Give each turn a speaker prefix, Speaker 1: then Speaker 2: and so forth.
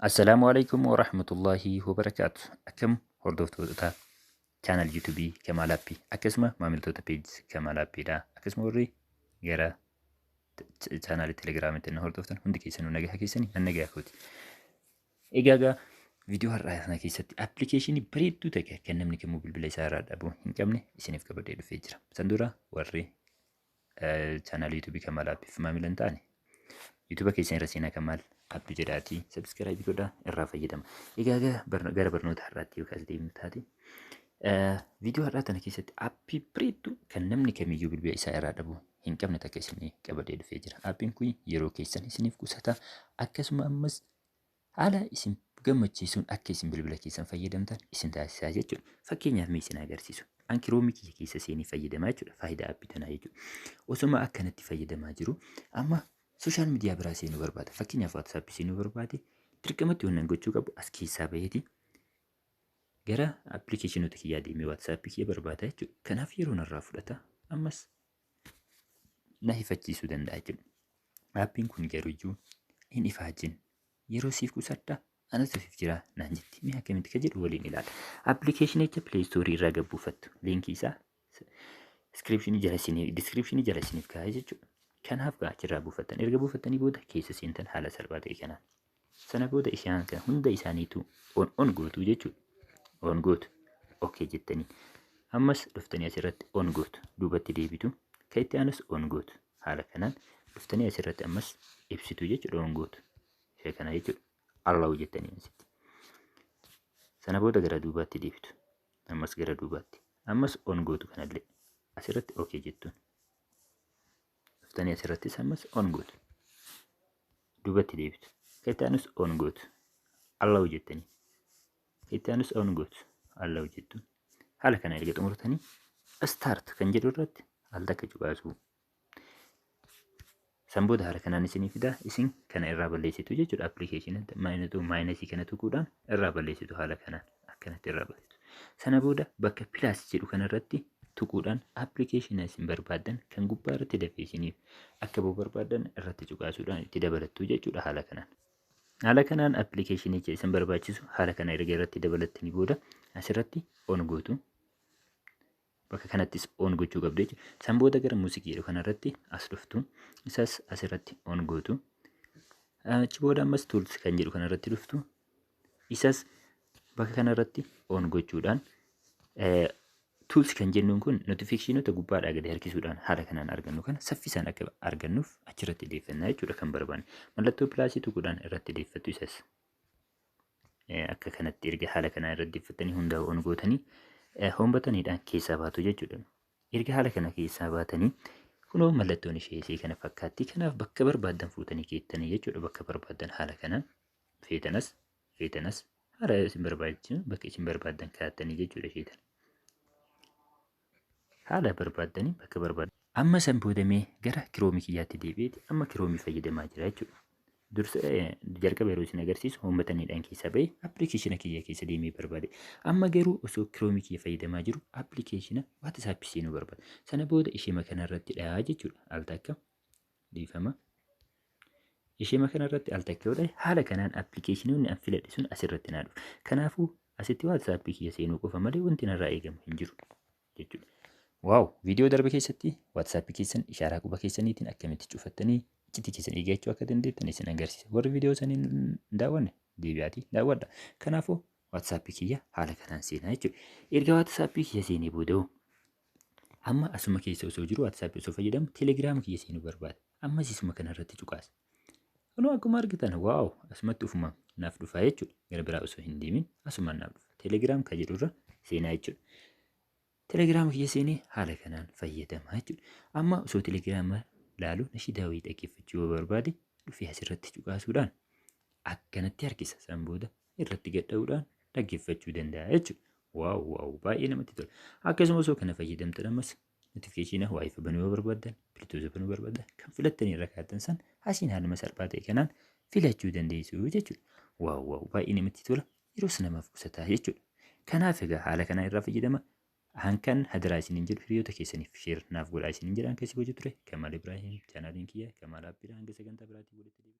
Speaker 1: Assalamualaikum warahmatullahi wabarakatuh. Akkam hordoftoota channel YouTube Kamal Appii akkasuma maamiltoota page Kamal Appiidha. Akkasuma warri gara channel Telegramiitti na hordoftan hundi keessanuu nagaa keessanii nagaa kooti. Egaa viidiyoo har'aa kana keessatti appilikeeshinii bareedduu ta'e kan namni kamuu bilbila isaa irraa dhabuu hin qabne isiniif qabadee dhufee jira. San dura warri channel YouTube Kamal Appiif maamilan ta'ani YouTube keessan irra seenaa Kamal Appii jedhaati subscribe godhaa irraa fayyadama. Egaa gara barnoota har'aatti yookaas deemnu taate viidiyoo har'aa kana keessatti appii bareedduu kan namni kamiyyuu bilbila isaa irraa dhabuu hin qabne takka isinii qabadee dhufee jira. Appiin kun yeroo keessan isiniif qusata akkasuma ammas haala isin gammachiisuun akka isin bilbila keessan fayyadamtan isin taasisaa jechuudha. Fakkeenyaaf mee isin agarsiisu. An kiroomii kiyya keessa seenii fayyadamaa jechuudha. Faayidaa appii tanaa jechuudha. Osuma akkanatti fayyadamaa jiru amma social media biraa seenuu barbaada. Fakkeenyaaf WhatsApp seenuu barbaade dirqamatti waan gochuu qabu as keessaa baheeti gara appilikeeshinoota kiyyaa deemee WhatsApp kiyya barbaada jechuudha. Kanaaf yeroo narraa fudhata ammas na hifachiisuu danda'a jechuudha. Appiin kun garuu iyyuu hin ifaajin yeroo siif qusadha anas siif jira naan jetti. Mee akkamitti ka jedhu waliin ilaala. Appilikeeshinicha Play Store irraa gabbuufattu. Liinkii isaa description jala isiniif kaa'ee jechuudha. Kanaaf achirraa buufattan erga buufattanii booda keessa seentan haala salphaa ta'e kanaan sana booda isaan kan hunda isaaniitu on gootu jechuudha. On gootu okay jettanii ammas dhuftanii asirratti on gootu duubatti deebitu kan itti aanus on gootu haala kanaan dhuftanii asirratti ammas ibsitu jechuudha. On gootu ishee kana jechuudha. Allahu jettanii asitti sana booda gara duubaatti deebitu ammas gara duubaatti ammas on gootu kanallee asirratti okay jettuun. Dhuftanii asirrattis ammas on gootu duubatti deebitu kan itti aanus on gootu Allahu jettanii kan itti aanus on gootu Allahu jettuun haala kana erga xumurtanii start kan jedhu irratti al takka cuqaasuu san booda haala kanaan isinii fidaa isin kana irraa balleessitu jechuudha. Appilikeeshinii maayinasii kana tuquudhaan irraa balleessitu haala kanaan akkanatti irraa balleessitu sana booda bakka pilaas jedhu kanarratti tuquudhaan appilikeeshinii isin barbaadan kan gubbaa irratti dafee isiniif akka boo barbaadan irratti cuqaasuudhaan itti dabalattu jechuudha. Haala kanaan appilikeeshinicha isin barbaachisu haala kana erga irratti dabalattanii booda asirratti on gootu bakka kanattis on gochuu qabdu jechuudha. San booda gara muuziqii jedhu kanarratti as dhuftu isas asirratti on gootu achi booda ammas tools kan jedhu kanarratti dhuftu isas bakka kanarratti on gochuudhaan tools kan jennuun kun notifiikeeshinoota gubbaadhaa gadi harkisuudhaan haala kanaan argannu kana saffisaan akka argannuuf achirratti deeffannaa jechuudha kan barbaanne. Mallattoo pilaasii tuquudhaan irratti deeffattu isas akka kanatti erga haala kanaan irratti deeffattanii hundaa on gootanii hombataniidhaan keessaa baatu jechuudha. Erga haala kana keessaa baatanii kunoo mallattoon ishee kana fakkaatti. Kanaaf bakka barbaadan fuutanii keettanii jechuudha. Bakka barbaadan haala kanaan feetanas haala isin barbaachisu bakka isin barbaadan kaa'attanii jechuudha. Sheetan haala barbaadanii bakka barbaadan. Amma san boodamee gara kiroomii kiyyaatti deebi'eeti amma kiroomii fayyadamaa jira jechuudha. Dursa jalqaba yeroo isin agarsiisu hombataniidhaan keessaa bahee appilikeeshina kiyya keessa deemee barbaade. Amma garuu osoo kiroomii kiyya fayyadamaa jiru appilikeeshina WhatsApp seenuu barbaada. Sana booda ishee kanarratti dhayaa jechuudha. Al takka dhiifama. Ishee kanarratti al takka yoo ta'e haala kanaan appilikeeshinoonni an filadhe sun asirratti naa dhufu. Kanaafuu asitti WhatsApp kiyya seenuu qofa malee wanti narraa eegamu hin jiru jechuudha. Waaw viidiyoo darbe keessatti WhatsApp keessan ishaaraa quba keessaniitiin akkamitti cufattanii iccitii keessan eeggachuu akka dandeettan isin agarsiisa. Warri viidiyoo saniin daawwanne deebi'aatii daawwadha. Kanaafuu WhatsApp kiyya haala kanaan seenaa jechuudha. Erga WhatsApp kiyya seenee booda'u amma asuma keessa osoo jiru WhatsApp osoo fayyadamu Telegram kiyya seenuu barbaada. Ammas isuma kanarratti cuqaasa. Kunoo akkuma argitan waaw asumatti ufuma naaf dhufaa jechuudha. Gara biraa osoo hin deemin asuma naaf dhufa. Telegram kan jedhurra seenaa jechuudha. Telegram kiyya seenee haala kanaan fayyadamaa jechuudha. Amma osoo Telegram laaluu nashiidaa wayii dhaggeeffachuu yoo barbaade dhufee asirratti cuqaasuudhaan akkanatti harkisa. San booda irratti gadha'uudhaan dhaggeeffachuu danda'a jechuudha. Waaw baay'ee namatti tola. Akkasuma osoo kana fayyadamtan ammas notifiikeeshina waayifii banuu yoo barbaadan biltuusa banuu barbaadan kan filattanii irra kaa'atan san asiin haaluma salphaa ta'e kanaan filachuu dandeessu jechuudha. Waaw baay'ee namatti tola. Yeroos namaaf qusataa jechuudha. Kanaaf egaa haala kanaa irraa fayyadama. Hankan hadiraa isiniin jedhu hiriyoota keessaniif sheer naaf godhaa isiniin jedhan keessi hojii ture. Kamal Ibrahim chaanaaliin kiyya Kamal Appiidha. Hanga sagantaa biraatii walitti deebi'u.